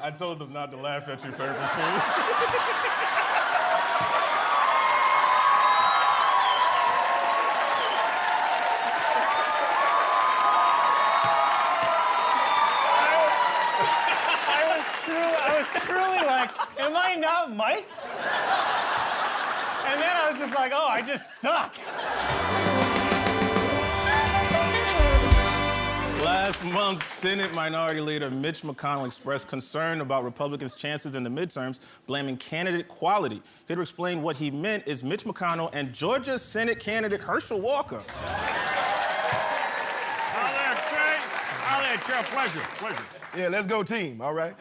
I told them not to laugh at you, Fergus Fools. I was truly like, am I not mic'd? And then I was just like, oh, I just suck. Last month, Senate Minority Leader Mitch McConnell expressed concern about Republicans' chances in the midterms, blaming candidate quality. Here to explain what he meant is Mitch McConnell and Georgia Senate candidate Herschel Walker. How there, Chair? Pleasure. Yeah, let's go team, all right?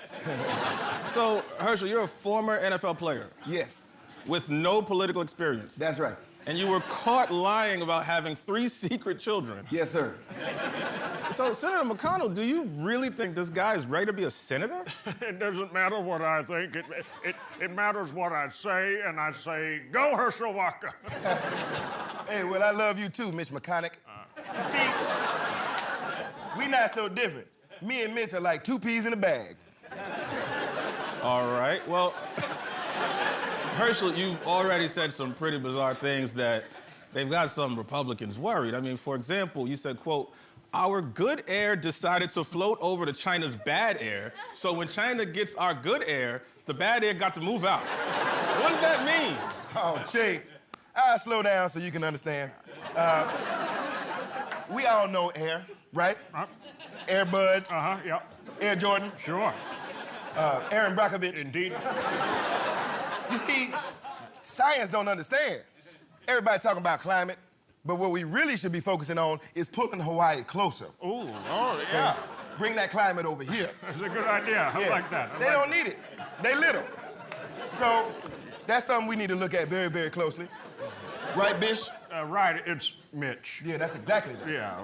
So, Herschel, you're a former NFL player. Yes. With no political experience. That's right. And you were caught lying about having 3 secret children. Yes, sir. So, Senator McConnell, do you really think this guy is ready to be a senator? It doesn't matter what I think. It matters what I say, and I say, go Herschel Walker. Hey, well, I love you too, Mitch McConnell. You see, we not so different. Me and Mitch are like 2 peas in a bag. All right, well, Herschel, you've already said some pretty bizarre things that they've got some Republicans worried. I mean, for example, you said, quote, our good air decided to float over to China's bad air, so when China gets our good air, the bad air got to move out. What does that mean? Oh, Che, I'll slow down so you can understand. We all know Air, right? Air Bud. Yeah. Air Jordan. Sure. Aaron Brockovich. Indeed. You see, science don't understand. Everybody talking about climate, but what we really should be focusing on is pulling Hawaii closer. Ooh, oh, yeah. Bring that climate over here. That's a good idea. I like that. They don't need it. They little. So that's something we need to look at very, very closely. Right, Bish? Right, it's Mitch. Yeah, that's exactly right. Yeah.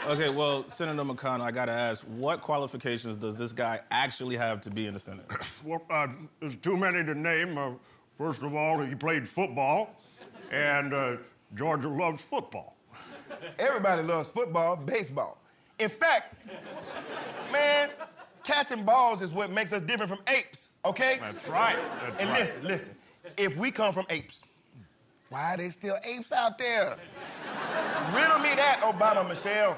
Okay, well, Senator McConnell, I gotta ask, what qualifications does this guy actually have to be in the Senate? Well, there's too many to name. First of all, he played football, and Georgia loves football. Everybody loves football, baseball. In fact, man, catching balls is what makes us different from apes, okay? That's right. And listen, if we come from apes, why are there still apes out there? Riddle me that, Obama Michelle.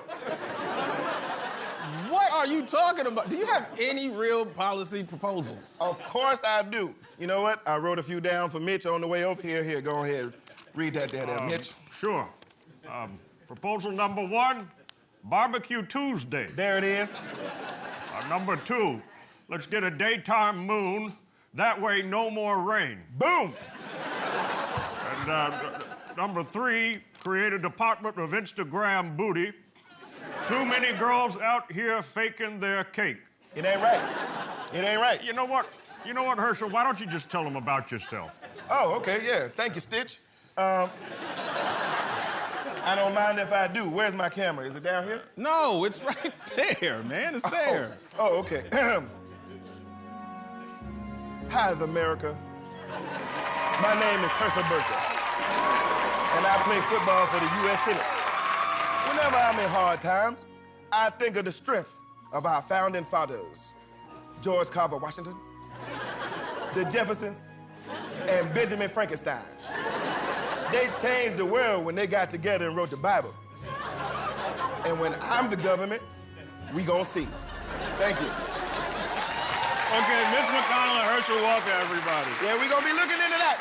What are you talking about? Do you have any real policy proposals? Of course I do. You know what? I wrote a few down for Mitch on the way over here. Here, go ahead. Read that there, Mitch. Sure. Proposal number 1, Barbecue Tuesday. There it is. Number 2, let's get a daytime moon. That way, no more rain. Boom! And number 3, create a department of Instagram booty. Too many girls out here faking their cake. It ain't right. It ain't right. You know what? You know what, Herschel? Why don't you just tell them about yourself? Oh, okay, yeah. Thank you, Stitch. I don't mind if I do. Where's my camera? Is it down here? No, it's right there, man. It's there. Oh, okay. Hi, America. My name is Herschel Burger, and I play football for the U.S. Senate. Whenever I'm in hard times, I think of the strength of our founding fathers, George Carver Washington, the Jeffersons, and Benjamin Frankenstein. They changed the world when they got together and wrote the Bible. And when I'm the government, we gonna see. Thank you. Okay, Mitch McConnell and Herschel Walker, everybody. Yeah, we gonna be looking into that.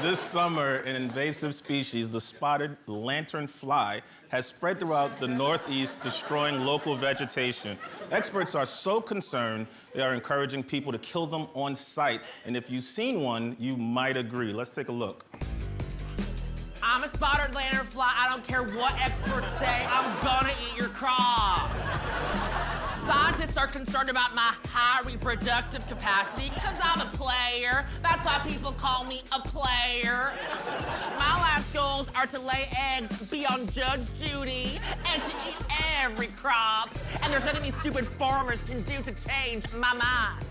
This summer, an invasive species, the spotted lanternfly, has spread throughout the Northeast, destroying local vegetation. Experts are so concerned, they are encouraging people to kill them on sight. And if you've seen one, you might agree. Let's take a look. I'm a spotted lanternfly. I don't care what experts say. I'm gonna eat your crop. Scientists are concerned about my high reproductive capacity because I'm a player. That's why people call me a player. My life goals are to lay eggs, be on Judge Judy, and to eat every crop. And there's nothing these stupid farmers can do to change my mind.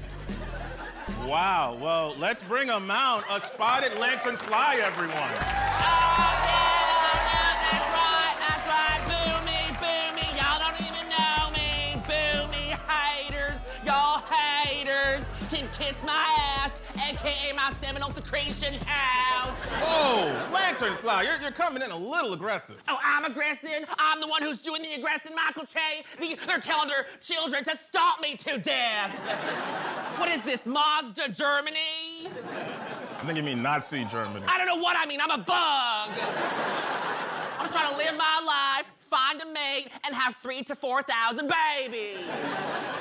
Wow, well, let's bring a mount, a spotted lanternfly, everyone. Oh, yeah, that's right. Boo me, y'all don't even know me. Boo me, ha, can kiss my ass, aka my seminal secretion pouch. Whoa, Lanternfly, you're coming in a little aggressive. Oh, I'm aggressing. I'm the one who's doing the aggressing, Michael Che. They're telling their children to stomp me to death. What is this, Mazda, Germany? I think you mean Nazi Germany. I don't know what I mean. I'm a bug. I'm just trying to live my life, find a mate, and have 3,000 to 4,000 babies.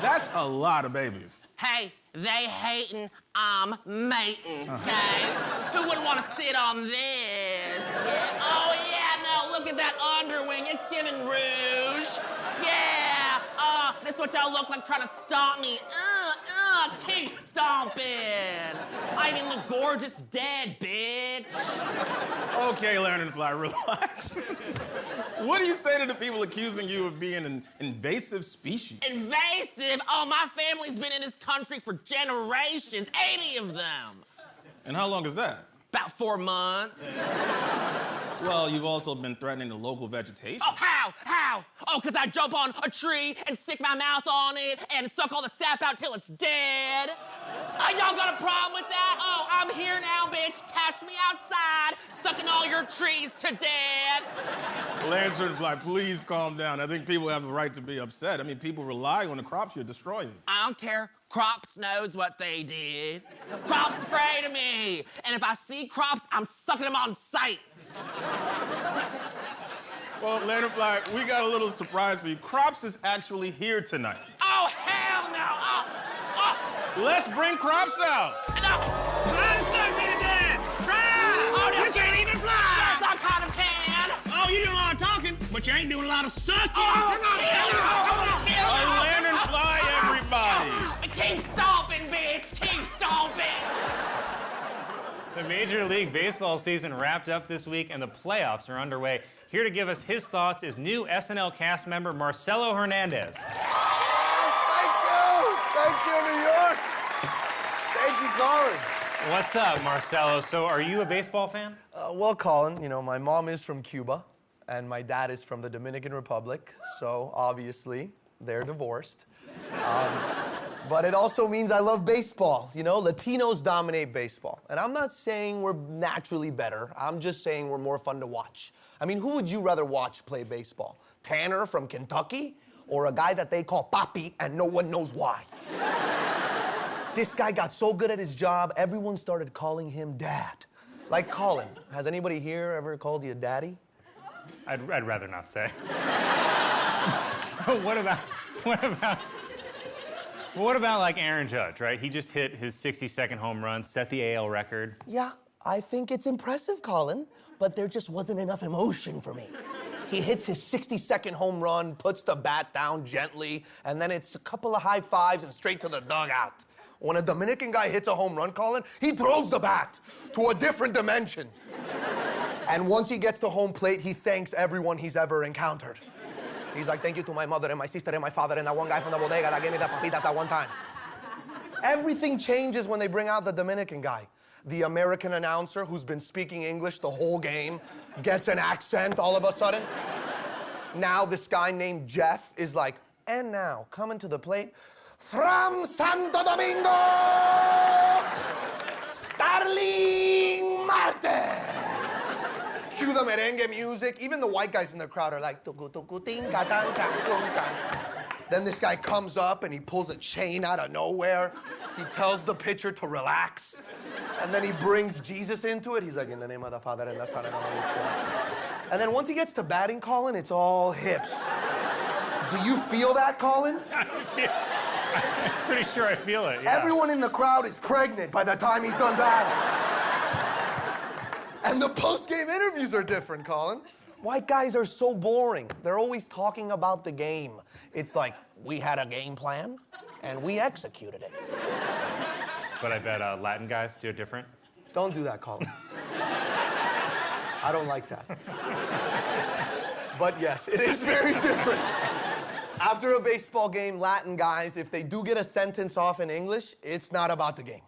That's a lot of babies. Hey, they hating, I'm mating, okay? Who wouldn't want to sit on this? Yeah. Oh, yeah, no, look at that underwing. It's giving rouge. Yeah, this is what y'all look like trying to stomp me. Keep stomping. I mean, the gorgeous dead, bitch. Okay, Lanternfly, relax. What do you say to the people accusing you of being an invasive species? Invasive? Oh, my family's been in this country for generations, 80 of them. And how long is that? About 4 months. Well, you've also been threatening the local vegetation. Oh, how? How? Oh, because I jump on a tree and stick my mouth on it and suck all the sap out till it's dead. Oh, y'all got a problem with that? Oh, I'm here now, bitch. Cash me outside, sucking all your trees to death. Lanternfly, please calm down. I think people have the right to be upset. I mean, people rely on the crops you're destroying. I don't care. Crops knows what they did. Crops afraid of me. And if I see Crops, I'm sucking them on sight. Well, Lanternfly, we got a little surprise for you. Crops is actually here tonight. Oh, hell no. Let's bring Crops out. No. Try to suck me to death. Try. Oh, no. You can't even fly. Yes, I kind of can. Oh, you do a lot of talking, but you ain't doing a lot of sucking. Oh, Come on. A Lanternfly, everybody. Keep stomping, bitch. Keep stomping. The Major League Baseball season wrapped up this week and the playoffs are underway. Here to give us his thoughts is new SNL cast member Marcelo Hernandez. Thank you, New York. Thank you, Colin. What's up, Marcelo? So are you a baseball fan? Well, Colin, you know, my mom is from Cuba and my dad is from the Dominican Republic, so obviously they're divorced. But it also means I love baseball. You know, Latinos dominate baseball. And I'm not saying we're naturally better. I'm just saying we're more fun to watch. I mean, who would you rather watch play baseball? Tanner from Kentucky? Or a guy that they call Papi and no one knows why? This guy got so good at his job, everyone started calling him Dad. Like Colin. Has anybody here ever called you Daddy? I'd rather not say. What about like Aaron Judge, right? He just hit his 60-second home run, set the AL record. Yeah, I think it's impressive, Colin, but there just wasn't enough emotion for me. He hits his 60-second home run, puts the bat down gently, and then it's a couple of high fives and straight to the dugout. When a Dominican guy hits a home run, Colin, he throws the bat to a different dimension. And once he gets to home plate, he thanks everyone he's ever encountered. He's like, thank you to my mother and my sister and my father and that one guy from the bodega that gave me the papitas that one time. Everything changes when they bring out the Dominican guy. The American announcer who's been speaking English the whole game gets an accent all of a sudden. Now this guy named Jeff is like, and now, coming to the plate, from Santo Domingo, Starling Marte. Cue the merengue music. Even the white guys in the crowd are like, tuku tuku tinka tanka tunka. Then this guy comes up and he pulls a chain out of nowhere. He tells the pitcher to relax. And then he brings Jesus into it. He's like, in the name of the Father and the Son and the Holy Spirit. And then once he gets to batting, Colin, it's all hips. Do you feel that, Colin? I'm pretty sure I feel it, yeah. Everyone in the crowd is pregnant by the time he's done batting. And the post-game interviews are different, Colin. White guys are so boring. They're always talking about the game. It's like, we had a game plan, and we executed it. But I bet Latin guys do it different. Don't do that, Colin. I don't like that. But yes, it is very different. After a baseball game, Latin guys, if they do get a sentence off in English, it's not about the game.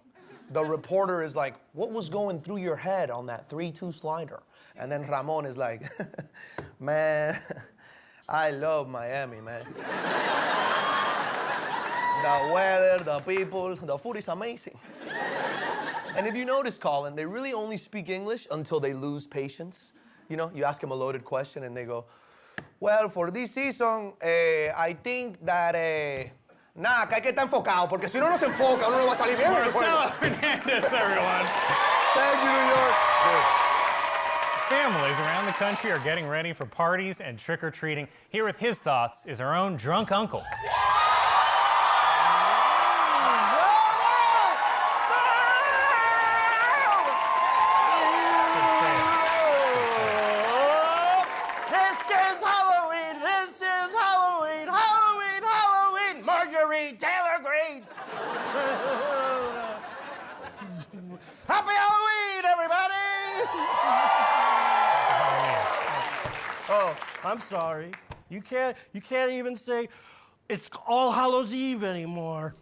The reporter is like, what was going through your head on that 3-2 slider? And then Ramon is like, man, I love Miami, man. The weather, the people, the food is amazing. And if you notice, Colin, they really only speak English until they lose patience. You know, you ask them a loaded question and they go, well, for this season, I think that... Nah, que hay que estar enfocado, porque si uno no se enfoca, uno no va a salir bien. Marcelo Hernandez, everyone. Thank you, New York. Families around the country are getting ready for parties and trick-or-treating. Here with his thoughts is our own drunk uncle. This is Halloween, Halloween, Halloween, Marjorie Taylor Greene. Happy Halloween, everybody! Oh, I'm sorry. You can't even say it's All Hallows Eve anymore.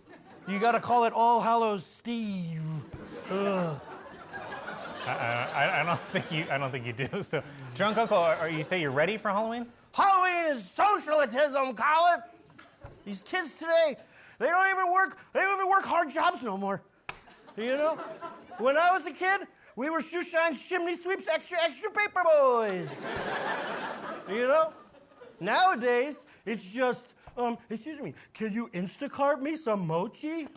You gotta call it All Hallows Steve. Ugh. I don't think you do. So, drunk uncle, are you say you're ready for Halloween? Halloween is socialism, Colin. These kids today, they don't even work hard jobs no more. You know? When I was a kid, we were shoe shines, chimney sweeps, extra paper boys. You know? Nowadays, it's just, excuse me, can you Instacart me some mochi?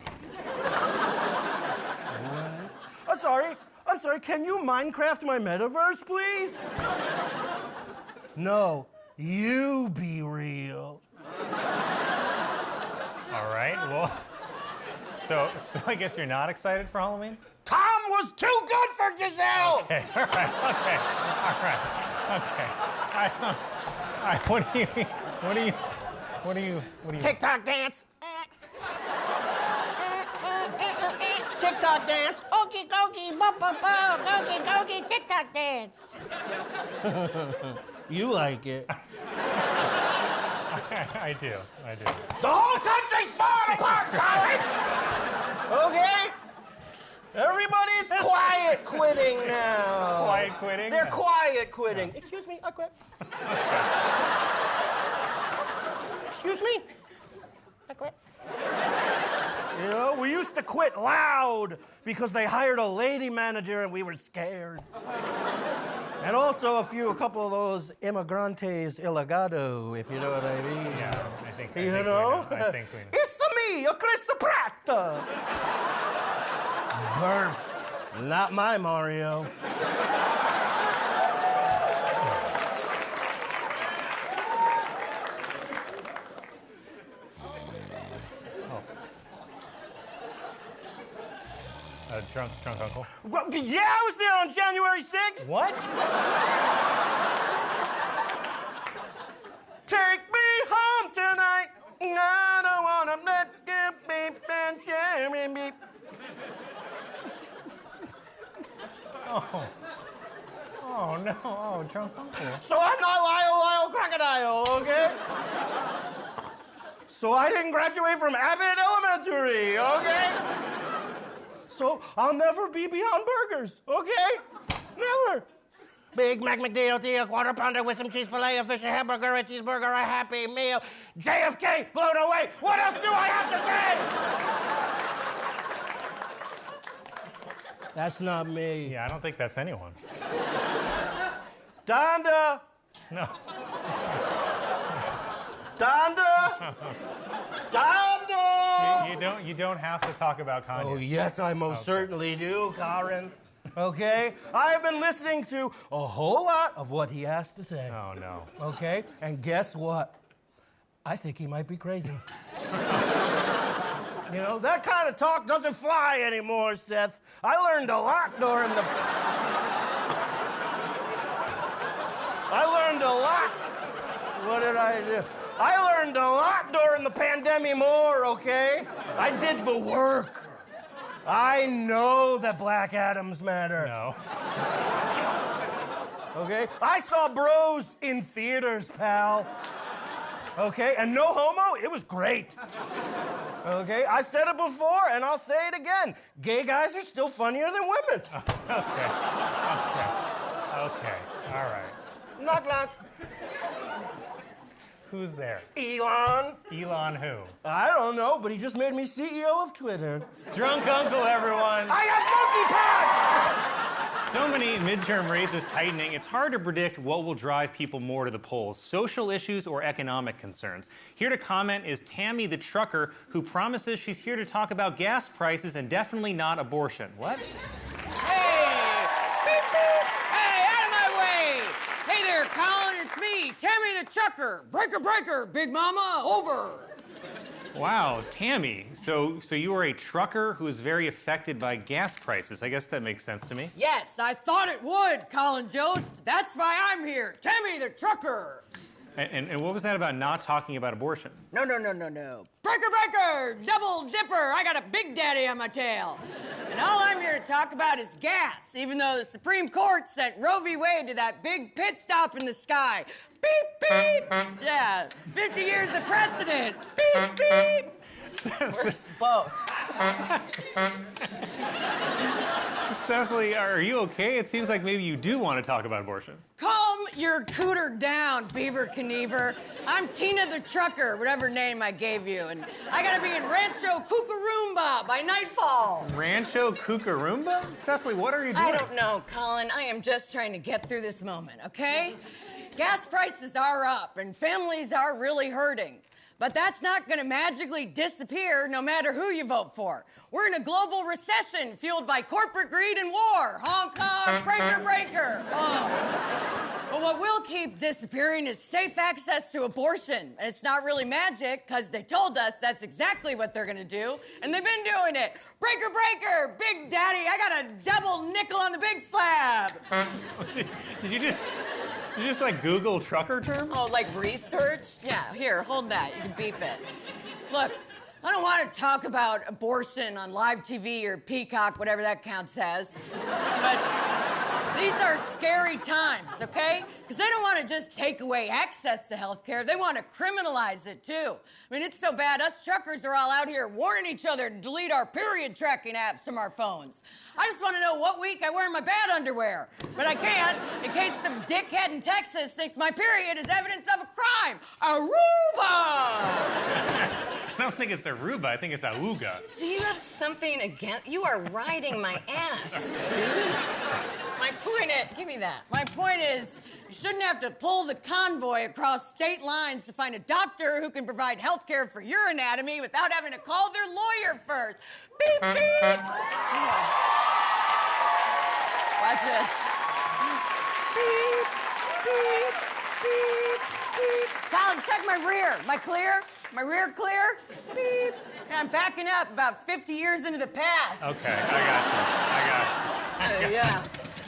What? I'm sorry, can you Minecraft my metaverse, please? No, you be real. All right, well, so I guess you're not excited for Halloween? Tom was too good for Giselle! Okay, all right, what do you... TikTok dance. TikTok dance. Okie dokie, ba ba ba, gokie gokie, TikTok dance. You like it. I do. The whole country's falling apart, Colin! Okay? Everybody's quiet quitting now. Quiet quitting? They're quiet quitting. Yeah. Excuse me, I quit. Excuse me? I quit. You know, we used to quit loud because they hired a lady manager and we were scared. And also a couple of those immigrantes illegado, if you know what I mean. Yeah, I think know? we know. It's me, Chris Pratt. Burf. Not my Mario. Drunk uncle. Well, yeah, I was there on January 6th. What? Take me home tonight. I don't wanna let get beep and cherry beep. Oh no! Oh, drunk uncle. So I'm not Lyle Crocodile, okay? So I didn't graduate from Abbott Elementary, okay? So I'll never be beyond burgers, okay? Never. Big Mac McDLT, a quarter pounder with some cheese fillet, a fish, a hamburger, a cheeseburger, a Happy Meal. JFK, blown away. What else do I have to say? That's not me. Yeah, I don't think that's anyone. Donda. No. Donda. Donda. You don't have to talk about Kanye. Oh, yes, I most certainly do, Karen. Okay? I've been listening to a whole lot of what he has to say. Oh, no. Okay? And guess what? I think he might be crazy. You know, that kind of talk doesn't fly anymore, Seth. I learned a lot during the... What did I do? I learned a lot during the pandemic more, okay? I did the work. I know that Black Adams matter. No. Okay? I saw Bros in theaters, pal. Okay? And no homo, it was great. Okay? I said it before, and I'll say it again. Gay guys are still funnier than women. Okay. All right. Knock, knock. Who's there? Elon. Elon who? I don't know, but he just made me CEO of Twitter. Drunk Uncle, everyone. I got monkeypox! So many midterm races tightening, it's hard to predict what will drive people more to the polls, social issues or economic concerns. Here to comment is Tammy the trucker, who promises she's here to talk about gas prices and definitely not abortion. What? Hey! Beep, beep! Hey, out of my way! Hey there, Colin, it's me, Tammy the trucker. Breaker, breaker, Big Mama, over. Wow, Tammy. So you are a trucker who is very affected by gas prices. I guess that makes sense to me. Yes, I thought it would, Colin Jost. That's why I'm here, Tammy the trucker. And what was that about not talking about abortion? No. Breaker, breaker, double dipper. I got a big daddy on my tail. And all I'm here to talk about is gas, even though the Supreme Court sent Roe v. Wade to that big pit stop in the sky. Beep, beep. Yeah, 50 years of precedent. Beep, beep. Where's both? Cecily, are you okay? It seems like maybe you do want to talk about abortion. Calm your cooter down, Beaver Kniever. I'm Tina the trucker, whatever name I gave you, and I gotta be in Rancho Cucaramba by nightfall. Rancho Cucaramba? Cecily, what are you doing? I don't know, Colin. I am just trying to get through this moment, okay? Gas prices are up, and families are really hurting. But that's not gonna magically disappear no matter who you vote for. We're in a global recession fueled by corporate greed and war. Hong Kong, breaker, breaker. Oh. But what will keep disappearing is safe access to abortion. And it's not really magic, because they told us that's exactly what they're gonna do, and they've been doing it. Breaker, breaker, Big Daddy, I got a double nickel on the big slab. Did you just like Google trucker term? Oh, like research? Yeah, here, hold that. You can beep it. Look, I don't want to talk about abortion on live TV or Peacock, whatever that counts as. But these are scary times, okay? Because they don't want to just take away access to health care. They want to criminalize it, too. I mean, it's so bad, us truckers are all out here warning each other to delete our period tracking apps from our phones. I just want to know what week I wear my bad underwear. But I can't, in case some dickhead in Texas thinks my period is evidence of a crime. Aruba! I don't think it's Aruba. I think it's Auga. Do you have something against... You are riding my ass, dude. My point is... Give me that. My point is, you shouldn't have to pull the convoy across state lines to find a doctor who can provide health care for your anatomy without having to call their lawyer first. Beep, beep. Watch this. Beep, beep, beep, beep. Colin, check my rear. Am I clear? My rear clear? Beep. And I'm backing up about 50 years into the past. Okay, I got you. Yeah.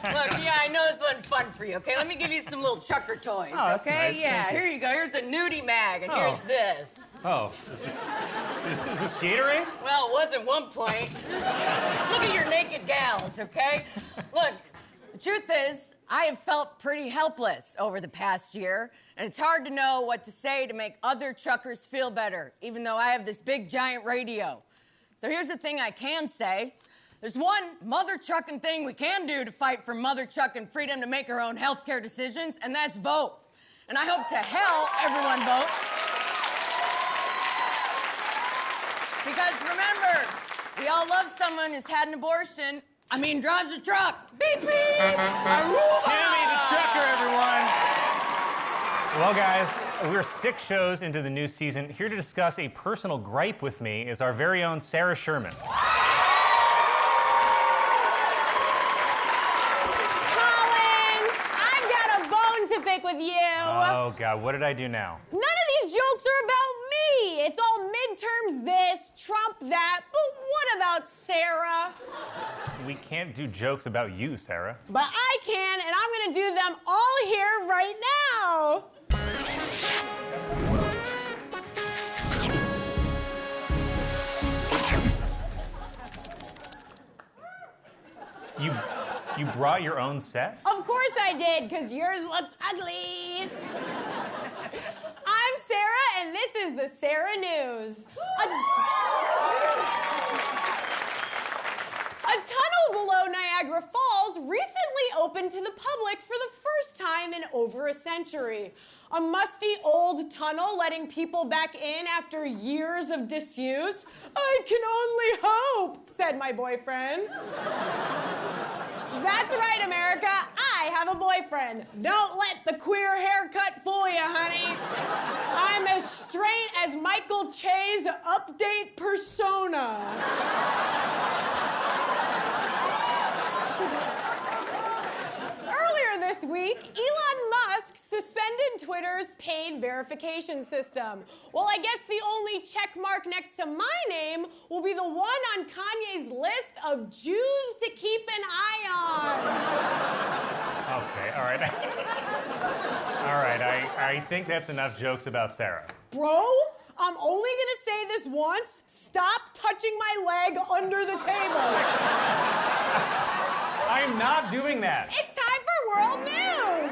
Look, yeah, I know this wasn't fun for you, okay? Let me give you some little trucker toys, that's okay? nice. Yeah, Thank you. here you go. Here's a nudie mag, and here's this. Oh, is this Gatorade? Well, it was at one point. Look at your naked gals, okay? Look, the truth is, I have felt pretty helpless over the past year, and it's hard to know what to say to make other truckers feel better, even though I have this big, giant radio. So here's the thing I can say. There's one mother trucking thing we can do to fight for mother trucking freedom to make our own healthcare decisions, and that's vote. And I hope to hell everyone votes. Because remember, we all love someone who's had an abortion. I mean, drives a truck. Beep, beep. Aruba! Tammy the trucker, everyone. Well, guys, we're 6 shows into the new season. Here to discuss a personal gripe with me is our very own Sarah Sherman. To pick with you. Oh, God, what did I do now? None of these jokes are about me. It's all midterms this, Trump that. But what about Sarah? We can't do jokes about you, Sarah. But I can, and I'm gonna do them all here right now. You brought your own set? Of course I did, because yours looks ugly. I'm Sarah, and this is the Sarah News. A A tunnel below Niagara Falls recently opened to the public for the first time in over a century. A musty old tunnel letting people back in after years of disuse. I can only hope, said my boyfriend. That's right, America. I have a boyfriend. Don't let the queer haircut fool you, honey. I'm as straight as Michael Che's update persona. Earlier this week, Elon Musk suspended Twitter's paid verification system. Well, I guess the only check mark next to my name will be the one on Kanye's list of Jews to keep an eye on. Okay, all right. All right, I think that's enough jokes about Sarah. Bro, I'm only gonna say this once. Stop touching my leg under the table. I'm not doing that. It's time for World News.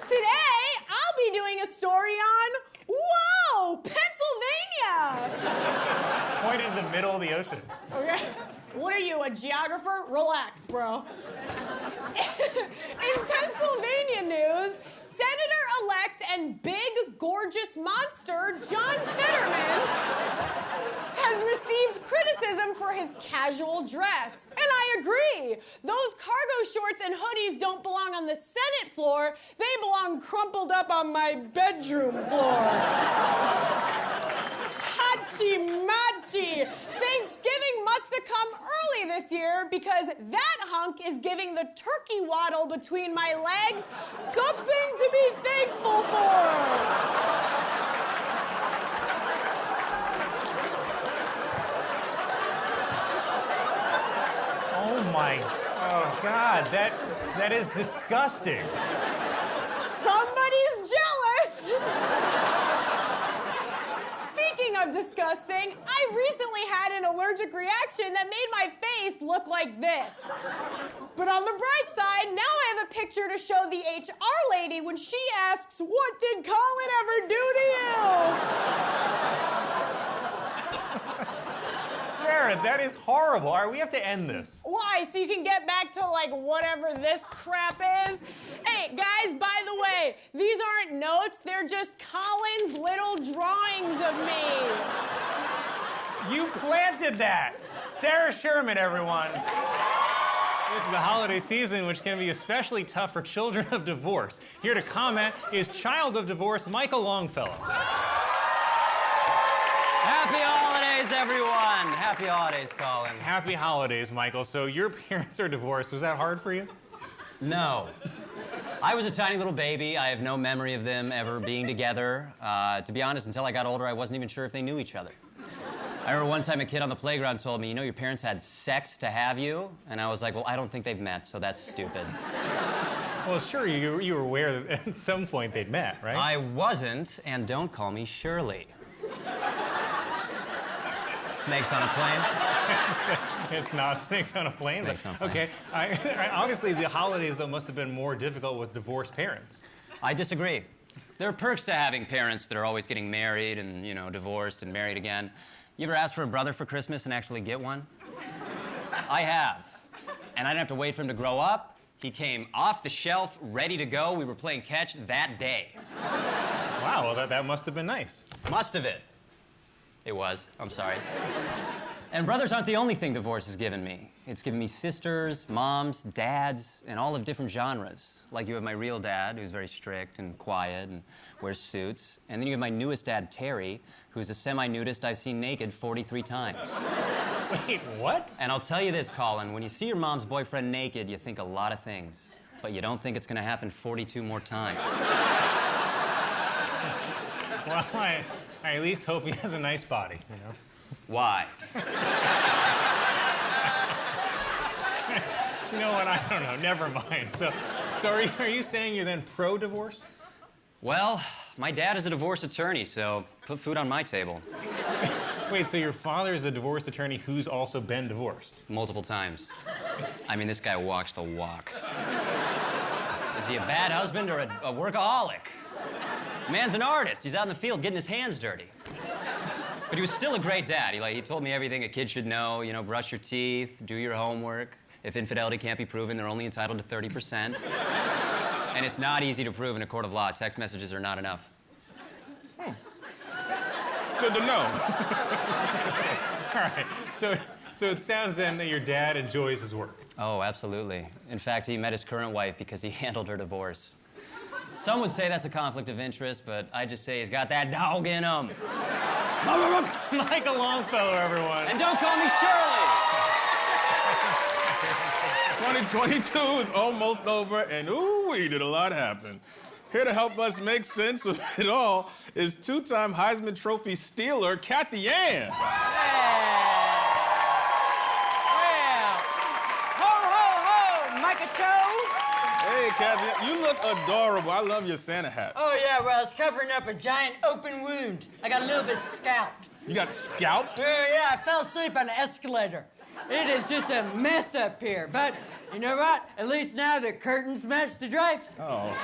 Today, I'll be doing a story on, whoa, Pennsylvania. Point in the middle of the ocean. Okay. What are you, a geographer? Relax, bro. In Pennsylvania news, Senator-elect and big, gorgeous monster John Fetterman has received criticism for his casual dress. And I agree. Those cargo shorts and hoodies don't belong on the Senate floor. They belong crumpled up on my bedroom floor. Hachi machi. Thanksgiving must have come early this year because that hunk is giving the turkey waddle between my legs something to be thankful for. Oh my God, that is disgusting. Somebody's jealous. Speaking of disgusting, I recently had an allergic reaction that made my face look like this. But on the bright side, now I have a picture to show the HR lady when she asks, "What did Colin ever do to you?" Sarah, that is horrible. All right, we have to end this. Why? So you can get back to, like, whatever this crap is? Hey, guys, by the way, these aren't notes. They're just Colin's little drawings of me. You planted that. Sarah Sherman, everyone. It's the holiday season, which can be especially tough for children of divorce. Here to comment is child of divorce, Michael Longfellow. Happy holidays, everyone. Happy holidays, Colin. Happy holidays, Michael. So your parents are divorced. Was that hard for you? No. I was a tiny little baby. I have no memory of them ever being together. To be honest, until I got older, I wasn't even sure if they knew each other. I remember one time a kid on the playground told me, "You know, your parents had sex to have you?" And I was like, "Well, I don't think they've met, so that's stupid." Well, sure, you were aware that at some point they'd met, right? I wasn't, and don't call me Shirley. Snakes on a plane? It's not snakes on a plane. Snakes on a plane. Okay, obviously the holidays, though, must have been more difficult with divorced parents. I disagree. There are perks to having parents that are always getting married and, you know, divorced and married again. You ever ask for a brother for Christmas and actually get one? I have. And I didn't have to wait for him to grow up. He came off the shelf, ready to go. We were playing catch that day. Wow, well, that must have been nice. Must have it. It was. I'm sorry. And brothers aren't the only thing divorce has given me. It's given me sisters, moms, dads, and all of different genres. Like you have my real dad, who's very strict and quiet and wears suits. And then you have my newest dad, Terry, who's a semi-nudist I've seen naked 43 times. Wait, what? And I'll tell you this, Colin, when you see your mom's boyfriend naked, you think a lot of things. But you don't think it's gonna happen 42 more times. Well, I at least hope he has a nice body, you know? Why? You know what? I don't know. Never mind. So are you saying you're then pro-divorce? Well, my dad is a divorce attorney, so put food on my table. Wait, so your father is a divorce attorney who's also been divorced? Multiple times. I mean, this guy walks the walk. Is he a bad husband or a workaholic? Man's an artist. He's out in the field getting his hands dirty. But he was still a great dad. He told me everything a kid should know. You know, brush your teeth, do your homework. If infidelity can't be proven, they're only entitled to 30%. And it's not easy to prove in a court of law. Text messages are not enough. It's good to know. All right, so it sounds then that your dad enjoys his work. Oh, absolutely. In fact, he met his current wife because he handled her divorce. Some would say that's a conflict of interest, but I just say he's got that dog in him. Michael Longfellow, everyone. And don't call me Shirley. 2022 is almost over, and ooh-wee, did a lot happen. Here to help us make sense of it all is two-time Heisman Trophy stealer, Kathy Ann. Well, ho, ho, ho, Micah Toe. Hey, Kathy, you look adorable. I love your Santa hat. Oh, yeah, well, I was covering up a giant open wound. I got a little bit scalped. You got scalped? Yeah, I fell asleep on an escalator. It is just a mess up here. But you know what? At least now the curtains match the drapes. Oh.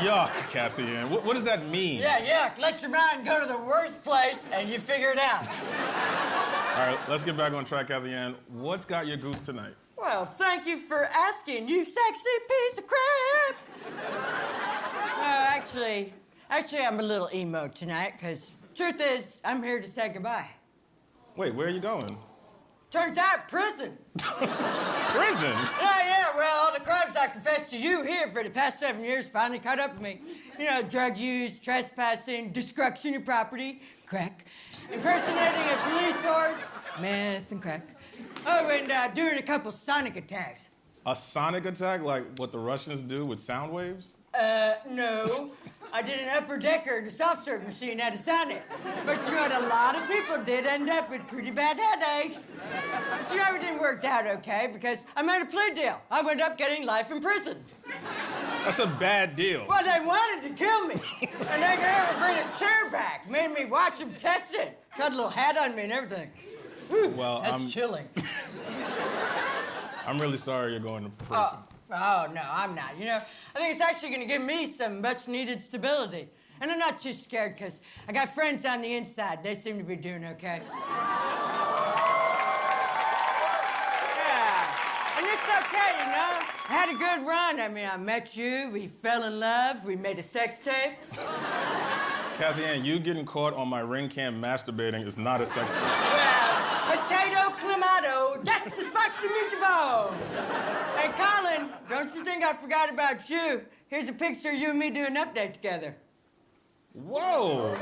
Yuck, Kathy Ann. What does that mean? Yeah, yuck. Let your mind go to the worst place and you figure it out. All right, let's get back on track, Kathy Ann. What's got your goose tonight? Well, thank you for asking, you sexy piece of crap. Actually, I'm a little emo tonight, because truth is, I'm here to say goodbye. Wait, where are you going? Turns out, prison. Prison? Yeah, well, all the crimes I confessed to you here for the past 7 years finally caught up with me. You know, drug use, trespassing, destruction of property, crack, impersonating a police horse, meth and crack. Oh, and doing a couple sonic attacks. A sonic attack, like what the Russians do with sound waves? No. I did an upper decker in the soft serve machine at a Sonic. But you know what? A lot of people did end up with pretty bad headaches. But you know, everything worked out okay because I made a plea deal. I wound up getting life in prison. That's a bad deal. Well, they wanted to kill me. And they could never bring a chair back. Made me watch them test it. Got a little hat on me and everything. Whew, well, that's chilling. I'm really sorry you're going to prison. Oh, no, I'm not. You know, I think it's actually going to give me some much-needed stability. And I'm not too scared, because I got friends on the inside. They seem to be doing okay. Yeah, and it's okay, you know. I had a good run. I mean, I met you, we fell in love, we made a sex tape. Kathy Ann, you getting caught on my ring cam masturbating is not a sex tape. Well, potato clamato, that's a spicy meatball. Hey, Colin, don't you think I forgot about you? Here's a picture of you and me doing an update together. Whoa.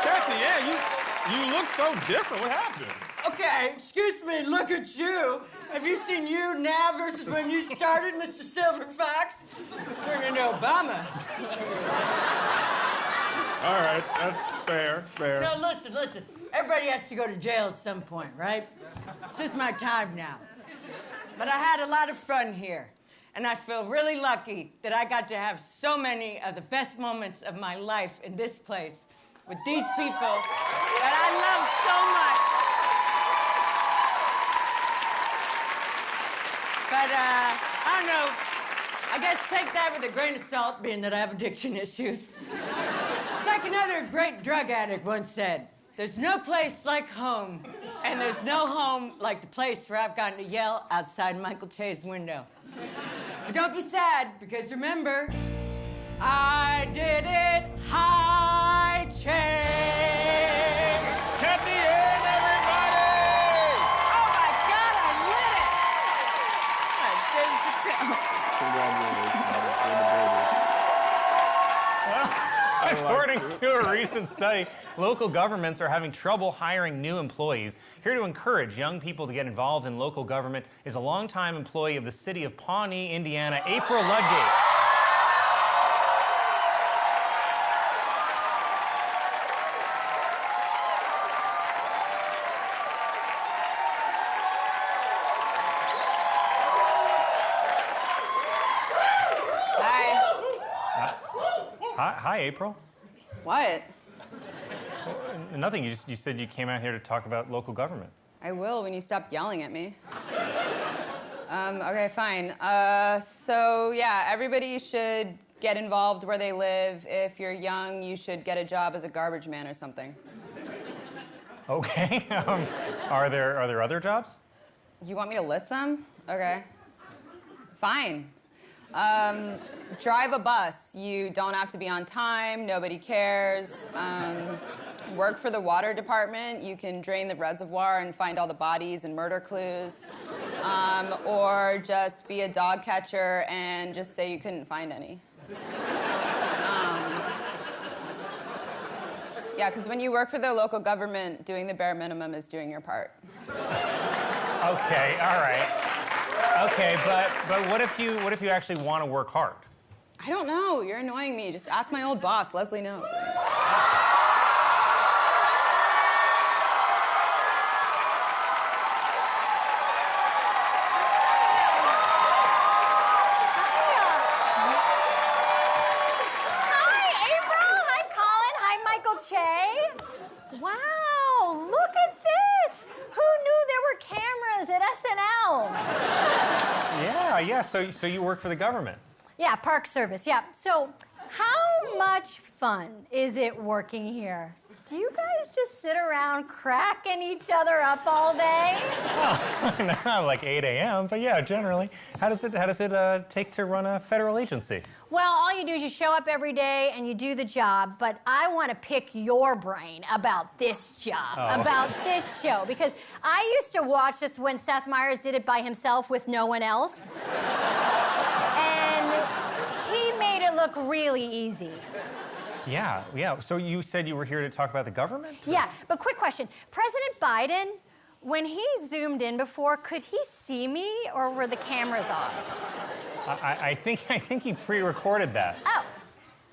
Kathy Ann, you look so different. What happened? Okay, excuse me, look at you. Have you seen you now versus when you started, Mr. Silver Fox? Turned into Obama. All right, that's fair. No, listen. Everybody has to go to jail at some point, right? It's just my time now. But I had a lot of fun here. And I feel really lucky that I got to have so many of the best moments of my life in this place with these people that I love so much. But, I don't know, I guess take that with a grain of salt, being that I have addiction issues. It's like another great drug addict once said, there's no place like home, and there's no home like the place where I've gotten to yell outside Michael Che's window. But don't be sad, because remember, I did it high Che. Kathy Ann, everybody! Oh my God, I lit it! According to a recent study, local governments are having trouble hiring new employees. Here to encourage young people to get involved in local government is a longtime employee of the city of Pawnee, Indiana, April Ludgate. Hi, April. What? Nothing. You said you came out here to talk about local government. I will when you stop yelling at me. Okay, fine. So yeah, everybody should get involved where they live. If you're young, you should get a job as a garbage man or something. Okay. Are there other jobs? You want me to list them? Okay. Fine. Drive a bus. You don't have to be on time. Nobody cares. Work for the water department. You can drain the reservoir and find all the bodies and murder clues. Or just be a dog catcher and just say you couldn't find any. Yeah, because when you work for the local government, doing the bare minimum is doing your part. Okay, all right. Okay, but what if you actually want to work hard? I don't know. You're annoying me. Just ask my old boss, Leslie knows. Wow, look at this! Who knew there were cameras at SNL? Yeah, so you work for the government. Yeah, Park Service, yeah. So, how much fun is it working here? Do you guys just sit around cracking each other up all day? Well, not like 8 a.m., but yeah, generally. How does it take to run a federal agency? Well, all you do is you show up every day and you do the job, but I want to pick your brain about this job, about this show, because I used to watch this when Seth Meyers did it by himself with no one else. And he made it look really easy. Yeah. So you said you were here to talk about the government? Yeah, but quick question. President Biden, when he zoomed in before, could he see me or were the cameras off? I think he pre-recorded that. Oh,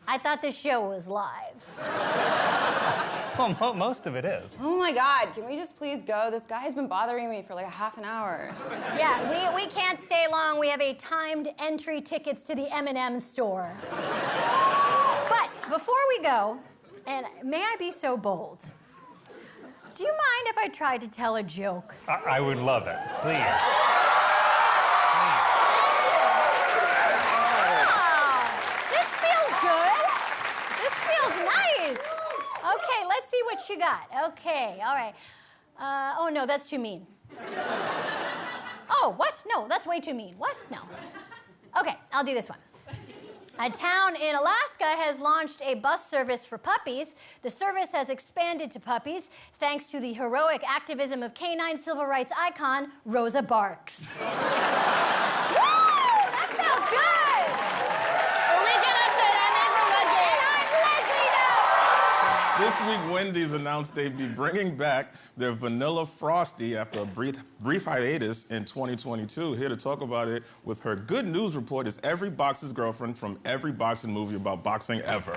I thought this show was live. Well, most of it is. Oh my God, can we just please go? This guy's been bothering me for like a half an hour. Yeah, we can't stay long. We have a timed entry tickets to the M&M store. But before we go, and may I be so bold, do you mind if I tried to tell a joke? I would love it, please. This feels good. This feels nice. Okay, let's see what you got. Okay, all right. Oh, no, that's too mean. Oh, what? No, that's way too mean. What? No. Okay, I'll do this one. A town in Alaska has launched a bus service for puppies. The service has expanded to puppies thanks to the heroic activism of canine civil rights icon Rosa Parks. Woo! That felt good! This week, Wendy's announced they'd be bringing back their Vanilla Frosty after a brief hiatus in 2022. Here to talk about it with her good news report is every boxer's girlfriend from every boxing movie about boxing ever.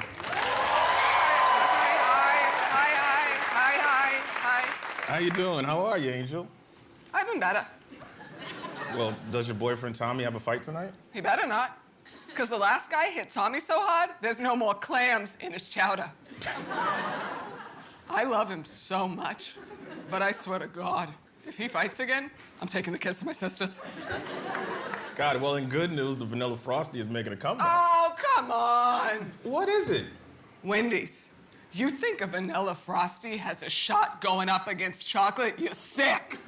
Hi. How you doing? How are you, Angel? I've been better. Well, does your boyfriend Tommy have a fight tonight? He better not. Because the last guy hit Tommy so hard, there's no more clams in his chowder. I love him so much, but I swear to God, if he fights again, I'm taking the kids to my sisters. God, well, in good news, the Vanilla Frosty is making a comeback. Oh, come on. What is it? Wendy's. You think a Vanilla Frosty has a shot going up against chocolate? You're sick.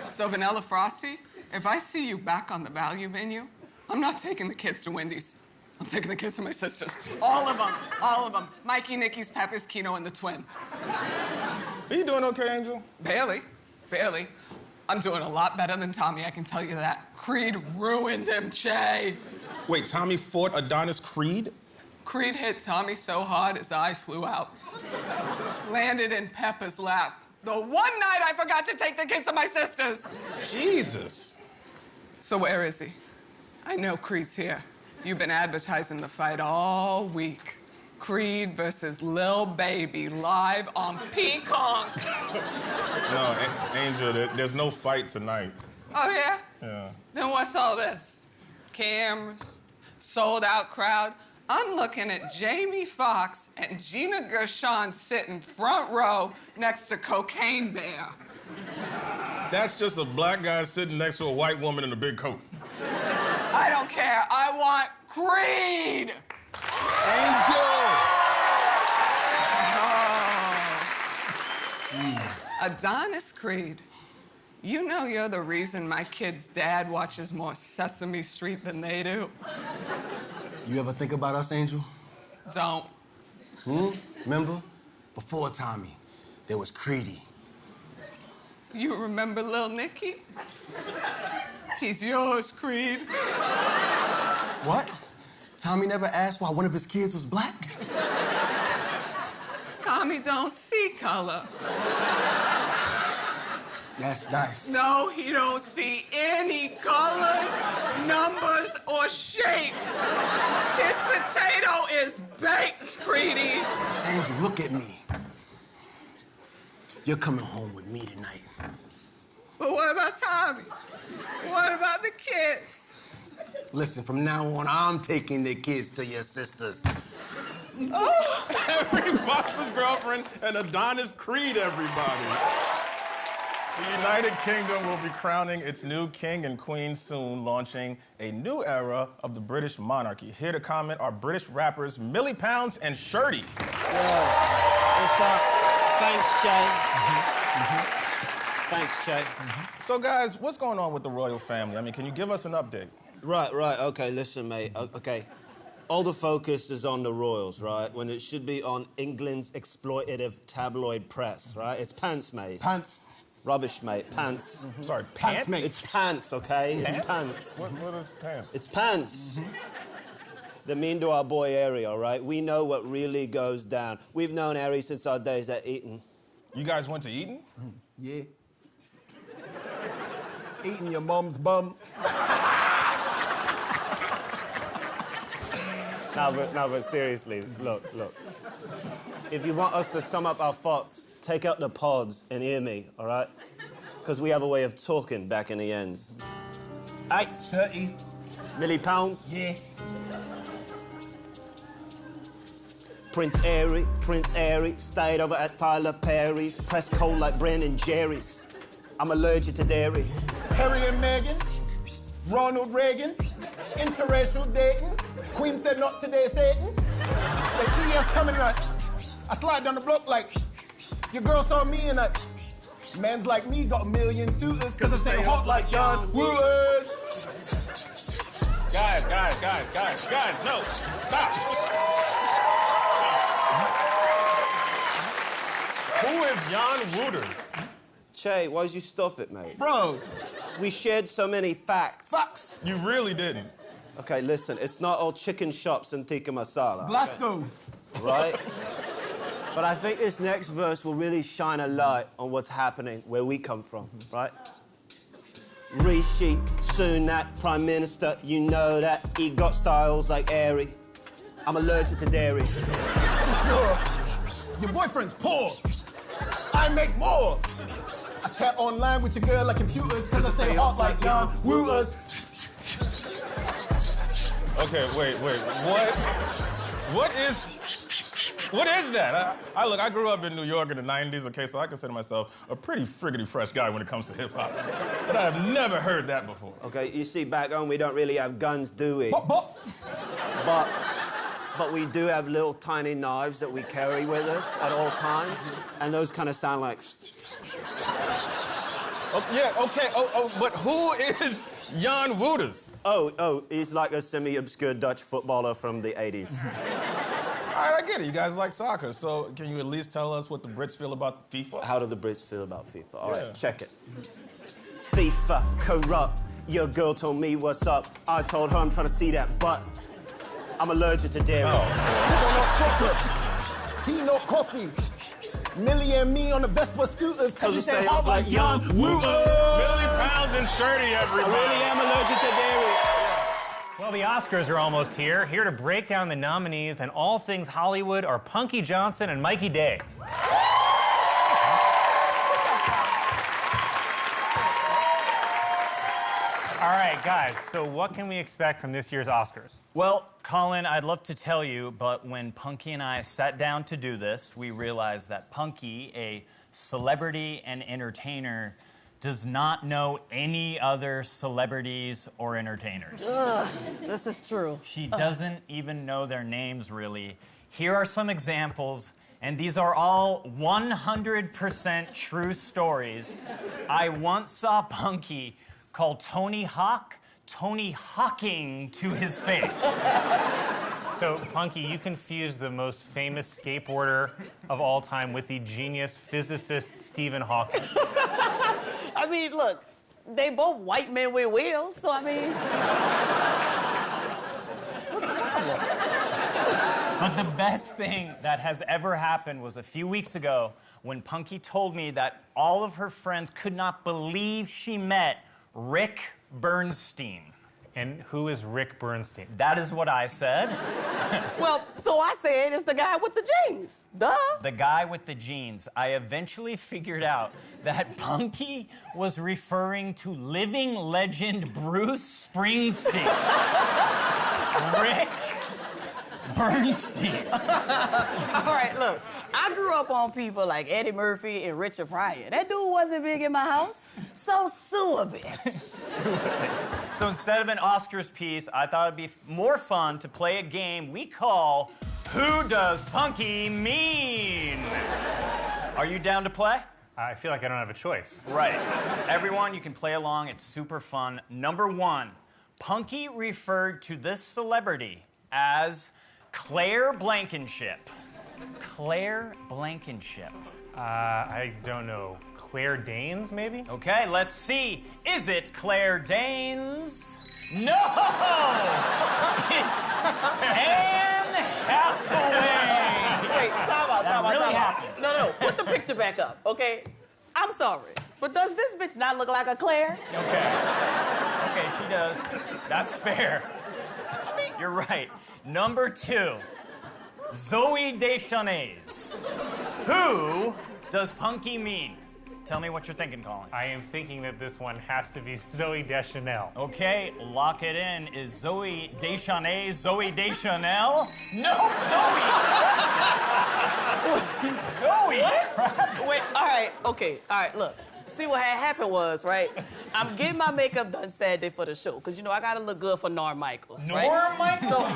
So, Vanilla Frosty, if I see you back on the value menu, I'm not taking the kids to Wendy's. I'm taking the kids to my sisters. All of them. Mikey, Nikki's, Peppers, Keno, and the twin. Are you doing okay, Angel? Barely. I'm doing a lot better than Tommy, I can tell you that. Creed ruined him, Che. Wait, Tommy fought Adonis Creed? Creed hit Tommy so hard his eye flew out. Landed in Pepper's lap. The one night I forgot to take the kids to my sisters. Jesus. So where is he? I know Creed's here. You've been advertising the fight all week. Creed versus Lil Baby live on Peacock. No, Angel, there's no fight tonight. Oh, yeah? Yeah. Then what's all this? Cameras, sold out crowd. I'm looking at Jamie Foxx and Gina Gershon sitting front row next to Cocaine Bear. That's just a black guy sitting next to a white woman in a big coat. I don't care. I want Creed! Adonis Creed, you know you're the reason my kid's dad watches more Sesame Street than they do. You ever think about us, Angel? Don't. Remember? Before Tommy, there was Creedy. You remember Lil Nicky? He's yours, Creed. What? Tommy never asked why one of his kids was black? Tommy don't see color. That's nice. No, he don't see any colors, numbers, or shapes. This potato is baked, Creedy. Angel, look at me. You're coming home with me tonight. But what about Tommy? What about the kids? Listen, from now on, I'm taking the kids to your sisters. Henry Fox's girlfriend and Adonis Creed, everybody. The United Kingdom will be crowning its new king and queen soon, launching a new era of the British monarchy. Here to comment are British rappers Millie Pounds and Shirty. What's up? Thanks, Jay. Thanks, Jay. So, guys, what's going on with the royal family? I mean, can you give us an update? Right. Okay, listen, mate. Okay. All the focus is on the royals, right? When it should be on England's exploitative tabloid press, right? It's pants, mate. Pants? Rubbish, mate. Pants. Sorry, pants? Mate. It's pants, okay? Pants? It's pants. What is pants? It's pants. They're mean to our boy Harry, all right? We know what really goes down. We've known Harry since our days at Eton. You guys went to Eton? Yeah. Eating your mom's bum. No, but seriously, look. If you want us to sum up our thoughts, take out the pods and hear me, all right? Because we have a way of talking back in the ends. Hey, 30. Millie Pounds. Yeah. Prince Harry, stayed over at Tyler Perry's, pressed cold like Brandon Jerry's. I'm allergic to dairy. Harry and Meghan, Ronald Reagan, interracial dating. Queen said not today, Satan. They see us coming right. I slide down the block like, your girl saw me and I. Man's like me got a million suitors because I stay hot like John Wood. Guys, no, stop. Who is Jan Wouters? Che, why'd you stop it, mate? Bro. We shared so many facts. Facts. You really didn't. Okay, listen, it's not all chicken shops and tikka masala. Glasgow. Right? But I think this next verse will really shine a light on what's happening where we come from, right? Rishi Sunak, Prime Minister, you know that. He got styles like Harry. I'm allergic to dairy. Your boyfriend's poor. I make more. I chat online with your girl like computers because I stay hot like Jan Wouters. Okay, wait. What is that? I grew up in New York in the 90s, okay, so I consider myself a pretty friggity fresh guy when it comes to hip-hop. But I have never heard that before. Okay, you see, back home we don't really have guns, do we? But we do have little tiny knives that we carry with us at all times, and those kind of sound like... Oh, yeah, okay, but who is Jan Wouters? Oh, he's like a semi-obscure Dutch footballer from the 80s. All right, I get it. You guys like soccer, so can you at least tell us what the Brits feel about FIFA? How do the Brits feel about FIFA? All right, check it. FIFA, corrupt. Your girl told me what's up. I told her I'm trying to see that butt. I'm allergic to dairy. Tea, no coffee. Millie and me on the Vespa scooters because we stay hot like Jan Wouters. Millie Pounds and Shirty, everybody. I really am allergic to dairy. Well, the Oscars are almost here. Here to break down the nominees and all things Hollywood are Punky Johnson and Mikey Day. All right, guys, so what can we expect from this year's Oscars? Well, Colin, I'd love to tell you, but when Punky and I sat down to do this, we realized that Punky, a celebrity and entertainer, does not know any other celebrities or entertainers. Ugh, this is true. She doesn't even know their names, really. Here are some examples, and these are all 100% true stories. I once saw Punky call Tony Hawk Tony Hawking to his face. So, Punky, you confused the most famous skateboarder of all time with the genius physicist Stephen Hawking. I mean, look, they both white men with wheels, so I mean... What's the problem? But the best thing that has ever happened was a few weeks ago when Punky told me that all of her friends could not believe she met Rick Bernstein. And who is Rick Bernstein? That is what I said. Well, so I said it's the guy with the jeans. Duh. The guy with the jeans. I eventually figured out that Punky was referring to living legend Bruce Springsteen. Rick Bernstein. All right, look, I grew up on people like Eddie Murphy and Richard Pryor. That dude wasn't big in my house, so sue a bitch. So instead of an Oscars piece, I thought it'd be more fun to play a game we call Who Does Punky Mean? Are you down to play? I feel like I don't have a choice. Right. Everyone, you can play along. It's super fun. Number 1, Punky referred to this celebrity as Claire Blankenship. Claire Blankenship. I don't know. Claire Danes, maybe? Okay, let's see. Is it Claire Danes? No! It's Anne Hathaway! Wait, time out. happened. No, put the picture back up, okay? I'm sorry, but does this bitch not look like a Claire? Okay, she does. That's fair. You're right. Number 2, Zooey Deschanel. Who does Punky mean? Tell me what you're thinking, Colin. I am thinking that this one has to be Zooey Deschanel. Okay, lock it in. Is Zooey Deschanel Zooey Deschanel? No, Zoe! Zoe! Wait, all right, look. See what had happened was, right? I'm getting my makeup done Saturday for the show, because, you know, I gotta look good for Norm Michaels, right? Norm Michaels? So,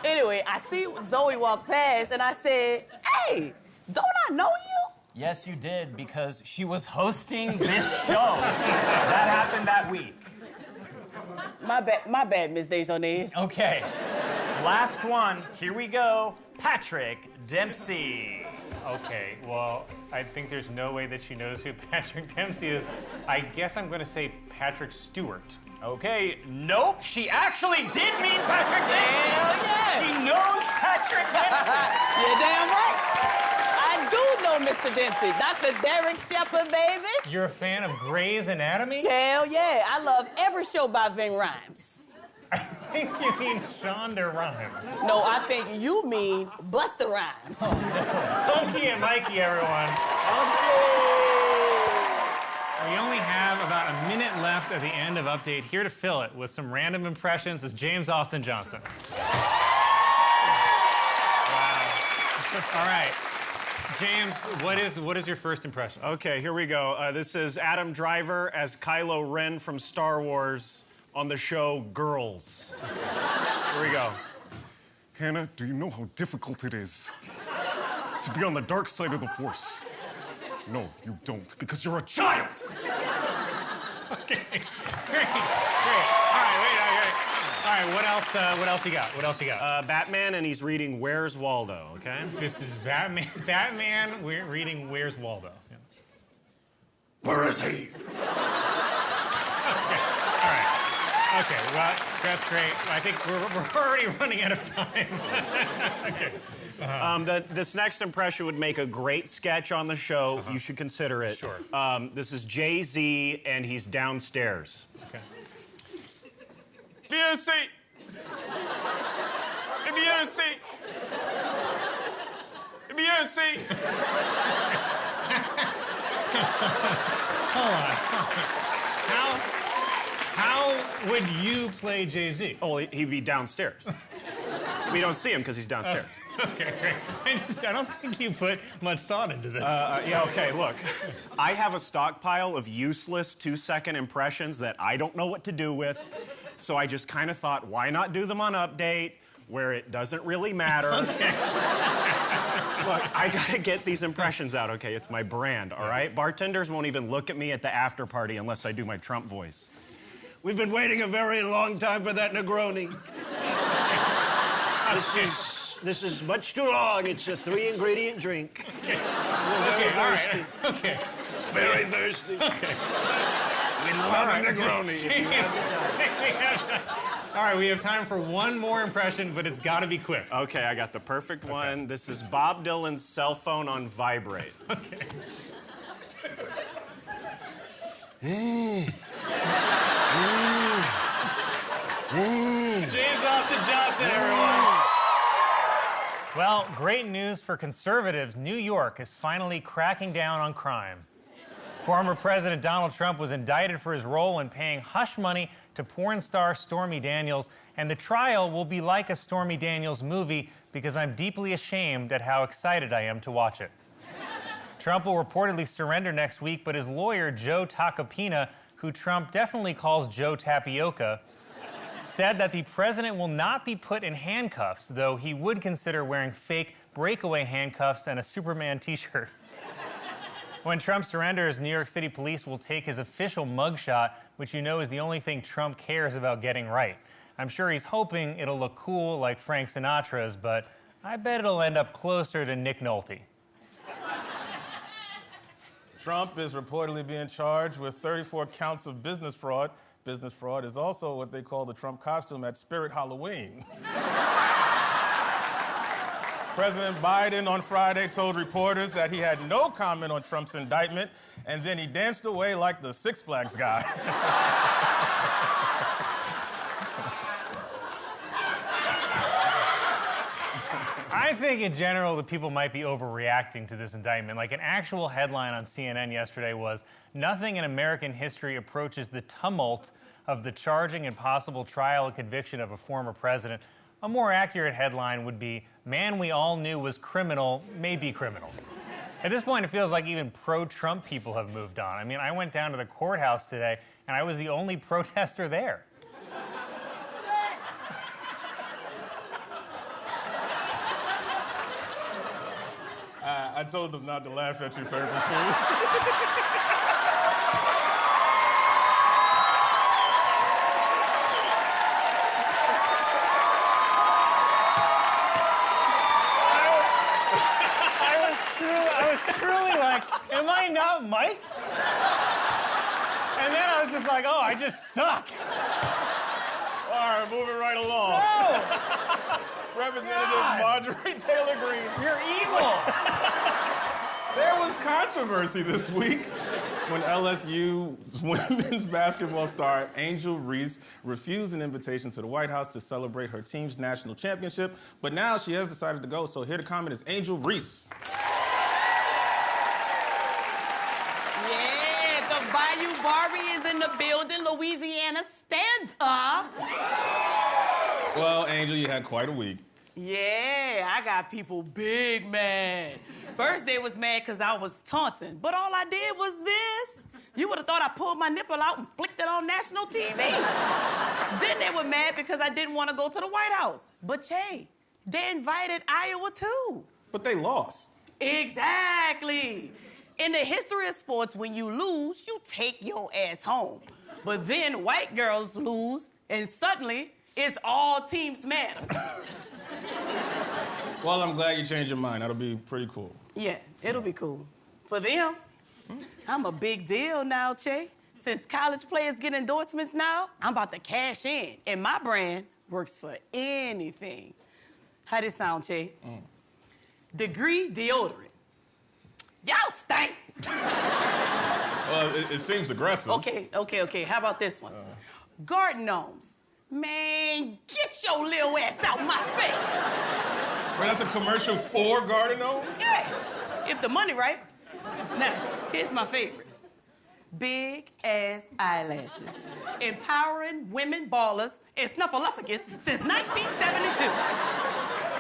anyway, I see Zoe walk past, and I said, hey, don't I know you? Yes, you did, because she was hosting this show. That happened that week. My bad, Miss Deschanel. Okay, last one. Here we go. Patrick Dempsey. Okay, well, I think there's no way that she knows who Patrick Dempsey is. I guess I'm going to say Patrick Stewart. Okay, nope, she actually did mean Patrick Dempsey. Hell yeah. She knows Patrick Dempsey. You're damn right. I do know Mr. Dempsey. Dr. Derek Shepherd, baby. You're a fan of Grey's Anatomy? Hell yeah. I love every show by Ving Rhames. I think you mean Shonda Rhimes. No, I think you mean Busta Rhymes. Punky and Mikey, everyone. We only have about a minute left at the end of Update. Here to fill it with some random impressions is James Austin Johnson. Wow. All right. James, what is your first impression? Okay, here we go. This is Adam Driver as Kylo Ren from Star Wars on the show Girls. Here we go. Hannah, do you know how difficult it is to be on the dark side of the Force? No, you don't, because you're a child! Okay, great. All right, what else you got? Batman, and he's reading Where's Waldo, okay? This is Batman reading Where's Waldo. Yeah. Where is he? Okay, well, that's great. I think we're already running out of time. Okay. This next impression would make a great sketch on the show. You should consider it. Sure. This is Jay-Z, and he's downstairs. Okay. BSC! BSC! BSC! Hold on. How would you play Jay-Z? Oh, he'd be downstairs. We don't see him because he's downstairs. Okay, great. I don't think you put much thought into this. Yeah, okay, look. I have a stockpile of useless 2-second impressions that I don't know what to do with. So I just kind of thought, why not do them on Update, where it doesn't really matter? Okay. Look, I gotta get these impressions out, okay? It's my brand, all right? Bartenders won't even look at me at the after party unless I do my Trump voice. We've been waiting a very long time for that Negroni. This is much too long. It's a 3-ingredient drink. We're very thirsty. Right. Okay. Very thirsty. Okay. We love a Negroni. If you have the time. All right, we have time for one more impression, but it's got to be quick. Okay, I got the perfect one. This is Bob Dylan's cell phone on vibrate. Okay. James Austin Johnson, everyone. Well, great news for conservatives. New York is finally cracking down on crime. Former President Donald Trump was indicted for his role in paying hush money to porn star Stormy Daniels, and the trial will be like a Stormy Daniels movie because I'm deeply ashamed at how excited I am to watch it. Trump will reportedly surrender next week, but his lawyer, Joe Tacopina, who Trump definitely calls Joe Tapioca, said that the president will not be put in handcuffs, though he would consider wearing fake breakaway handcuffs and a Superman t-shirt. When Trump surrenders, New York City police will take his official mugshot, which you know is the only thing Trump cares about getting right. I'm sure he's hoping it'll look cool like Frank Sinatra's, but I bet it'll end up closer to Nick Nolte. Trump is reportedly being charged with 34 counts of business fraud. Business fraud is also what they call the Trump costume at Spirit Halloween. President Biden on Friday told reporters that he had no comment on Trump's indictment, and then he danced away like the Six Flags guy. I think in general that people might be overreacting to this indictment. Like an actual headline on CNN yesterday was, "Nothing in American history approaches the tumult of the charging and possible trial and conviction of a former president." A more accurate headline would be, "Man we all knew was criminal may be criminal." At this point, it feels like even pro-Trump people have moved on. I mean, I went down to the courthouse today, and I was the only protester there. I told them not to laugh at you, Favorite Fools. I was truly like, am I not mic'd? And then I was just like, oh, I just suck. All right, moving right along. No! Representative God. Marjorie Taylor Greene. You're evil. There was controversy this week when LSU's women's basketball star Angel Reese refused an invitation to the White House to celebrate her team's national championship, but now she has decided to go, so here to comment is Angel Reese. Yeah, the Bayou Barbie is in the building. Louisiana, stand up. Well, Angel, you had quite a week. Yeah, I got people big mad. First, they was mad because I was taunting, but all I did was this. You would have thought I pulled my nipple out and flicked it on national TV. Then they were mad because I didn't want to go to the White House. But, Che, they invited Iowa, too. But they lost. Exactly. In the history of sports, when you lose, you take your ass home. But then white girls lose, and suddenly, it's all teams mad. Well, I'm glad you changed your mind. That'll be pretty cool. Yeah, it'll be cool. For them, I'm a big deal now, Che. Since college players get endorsements now, I'm about to cash in. And my brand works for anything. How this sound, Che? Degree deodorant. Y'all stink. Well, it seems aggressive. Okay. How about this one? Garden gnomes. Man, get your little ass out my face. Wait, that's a commercial for Garden Gnomes? Yeah, if the money right. Now, here's my favorite. Big ass eyelashes. Empowering women ballers and snuffleupagus since 1972.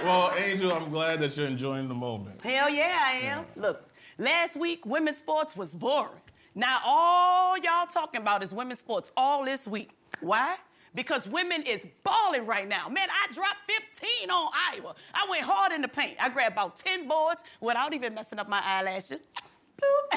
Well, Angel, I'm glad that you're enjoying the moment. Hell yeah, I am. Look, last week, women's sports was boring. Now all y'all talking about is women's sports all this week. Why? Because women is balling right now. Man, I dropped 15 on Iowa. I went hard in the paint. I grabbed about 10 boards without even messing up my eyelashes. Boop.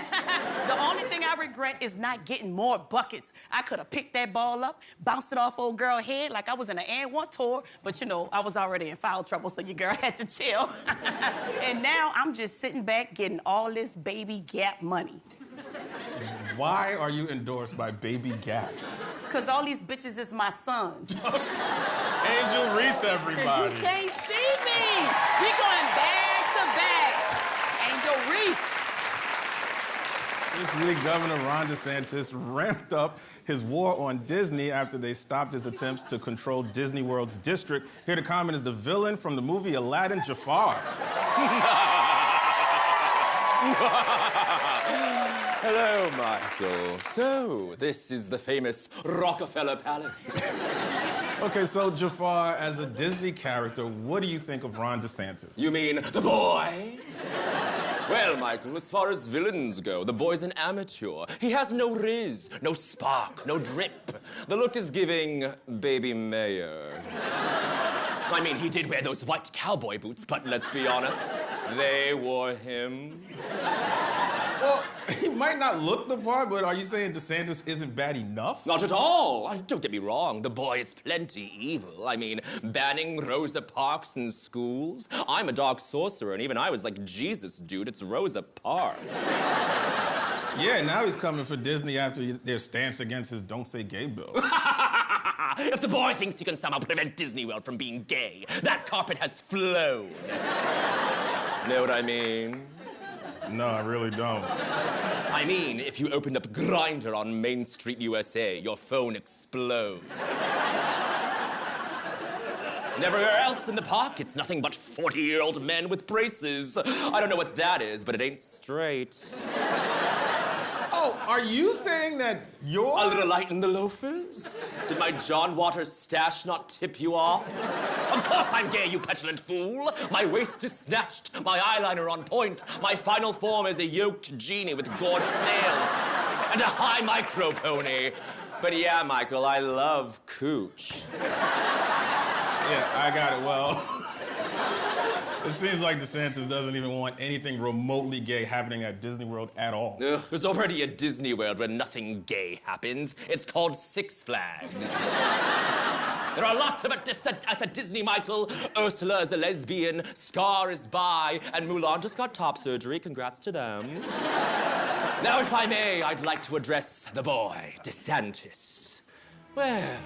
The only thing I regret is not getting more buckets. I could have picked that ball up, bounced it off old girl's head like I was in an And One tour, but you know, I was already in foul trouble, so your girl had to chill. And now I'm just sitting back getting all this Baby Gap money. Why are you endorsed by Baby Gap? Because all these bitches is my sons. Angel Reese, everybody. You can't see me. We going back to back. Angel Reese. This week, Governor Ron DeSantis ramped up his war on Disney after they stopped his attempts to control Disney World's district. Here to comment is the villain from the movie Aladdin, Jafar. Hello, Michael. So, this is the famous Rockefeller Palace. Okay, so Jafar, as a Disney character, what do you think of Ron DeSantis? You mean the boy? Well, Michael, as far as villains go, the boy's an amateur. He has no riz, no spark, no drip. The look is giving Baby Mayor. I mean, he did wear those white cowboy boots, but let's be honest, they wore him. Well, he might not look the part, but are you saying DeSantis isn't bad enough? Not at all. Don't get me wrong. The boy is plenty evil. I mean, banning Rosa Parks in schools. I'm a dark sorcerer, and even I was like, Jesus, dude, it's Rosa Parks. Yeah, now he's coming for Disney after their stance against his Don't Say Gay bill. If the boy thinks he can somehow prevent Disney World from being gay, that carpet has flown. Know what I mean? No, I really don't. I mean, if you opened up Grindr on Main Street, USA, your phone explodes. And everywhere else in the park, it's nothing but 40-year-old men with braces. I don't know what that is, but it ain't straight. Oh, are you saying that you're... A little light in the loafers? Did my John Waters stash not tip you off? Of course I'm gay, you petulant fool! My waist is snatched, my eyeliner on point, my final form is a yoked genie with gorgeous nails, and a high micro pony. But yeah, Michael, I love cooch. Yeah, I got it. Well, it seems like DeSantis doesn't even want anything remotely gay happening at Disney World at all. There's already a Disney World where nothing gay happens. It's called Six Flags. There are lots of us at Disney, Michael. Ursula is a lesbian, Scar is bi, and Mulan just got top surgery. Congrats to them. Now, if I may, I'd like to address the boy, DeSantis. Well,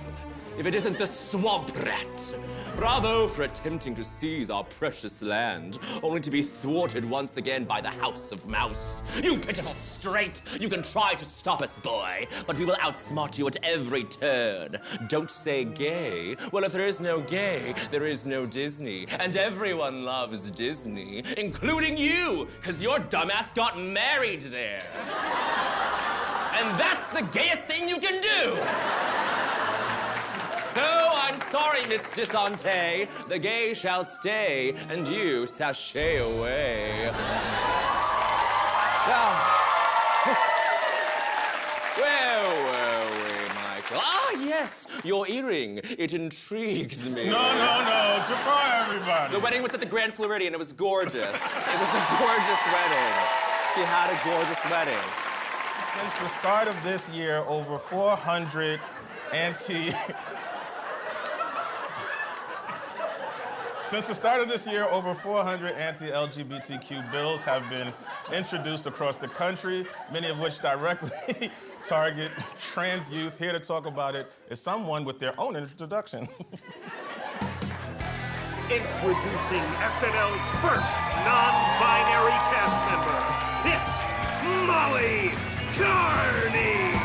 if it isn't the swamp rat. Bravo for attempting to seize our precious land, only to be thwarted once again by the House of Mouse. You pitiful straight! You can try to stop us, boy, but we will outsmart you at every turn. Don't say gay. Well, if there is no gay, there is no Disney. And everyone loves Disney, including you, because your dumbass got married there. And that's the gayest thing you can do! So, I'm sorry, Miss Disante. The gay shall stay, and you sashay away. Now, where were we, Michael? Ah, yes, your earring. It intrigues me. No. Jafar, everybody. The wedding was at the Grand Floridian. It was gorgeous. It was a gorgeous wedding. She had a gorgeous wedding. Since the start of this year, over 400 Since the start of this year, over 400 anti-LGBTQ bills have been introduced across the country, many of which directly target trans youth. Here to talk about it is someone with their own introduction. Introducing SNL's first non-binary cast member. It's Molly Carney!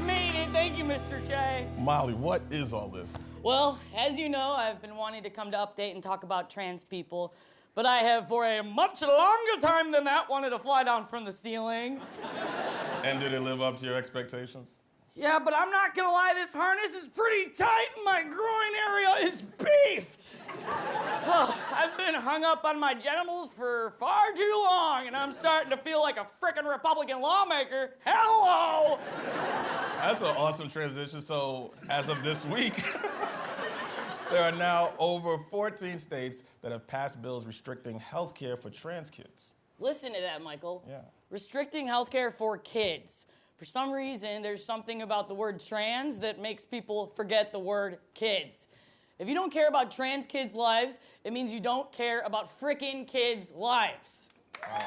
Made it. Thank you, Mr. Che. Molly, what is all this? Well, as you know, I've been wanting to come to Update and talk about trans people, but I have, for a much longer time than that, wanted to fly down from the ceiling. And did it live up to your expectations? Yeah, but I'm not gonna lie, this harness is pretty tight and my groin area is beefed. I've been hung up on my genitals for far too long, and I'm starting to feel like a frickin' Republican lawmaker. Hello! That's an awesome transition. So, as of this week, there are now over 14 states that have passed bills restricting health care for trans kids. Listen to that, Michael. Yeah. Restricting healthcare for kids. For some reason, there's something about the word trans that makes people forget the word kids. If you don't care about trans kids' lives, it means you don't care about frickin' kids' lives. I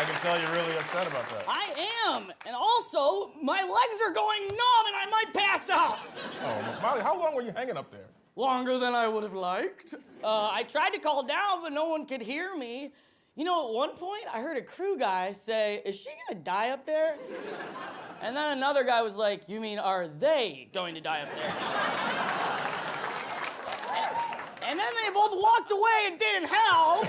can tell you're really upset about that. I am, and also, my legs are going numb and I might pass out. Oh, Molly, how long were you hanging up there? Longer than I would have liked. I tried to call down, but no one could hear me. You know, at one point, I heard a crew guy say, "Is she gonna die up there?" And then another guy was like, "You mean, are they going to die up there?" And then they both walked away and didn't help.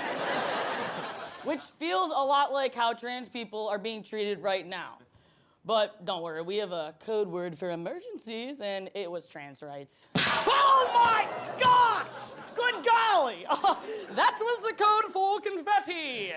Which feels a lot like how trans people are being treated right now. But don't worry, we have a code word for emergencies, and it was trans rights. Oh my gosh! Good golly! That was the code for confetti.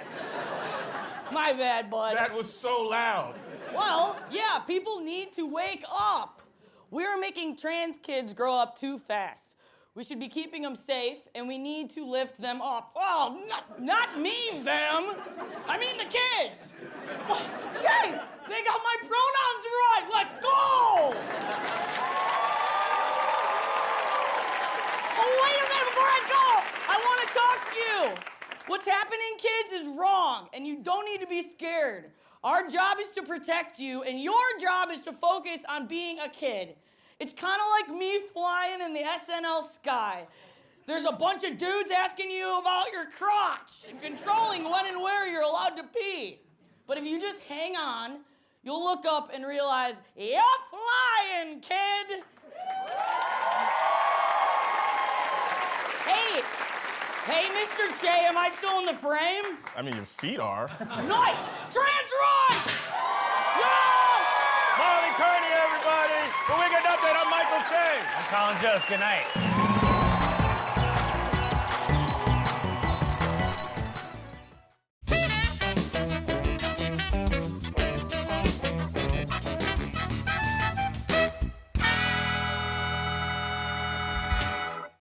My bad, bud. That was so loud. Well, yeah, people need to wake up. We're making trans kids grow up too fast. We should be keeping them safe, and we need to lift them up. Oh, not me, them. I mean the kids. Shay, they got my pronouns right. Let's go. Oh, wait a minute before I go. I want to talk to you. What's happening, kids, is wrong, and you don't need to be scared. Our job is to protect you, and your job is to focus on being a kid. It's kind of like me flying in the SNL sky. There's a bunch of dudes asking you about your crotch and controlling when and where you're allowed to pee. But if you just hang on, you'll look up and realize, you're flying, kid. Hey, Mr. Che, am I still in the frame? I mean, your feet are. Nice! Trans rights! Molly Kearney, everybody! The Weekend Update, I'm Michael Che. I'm Colin Jost. Good night.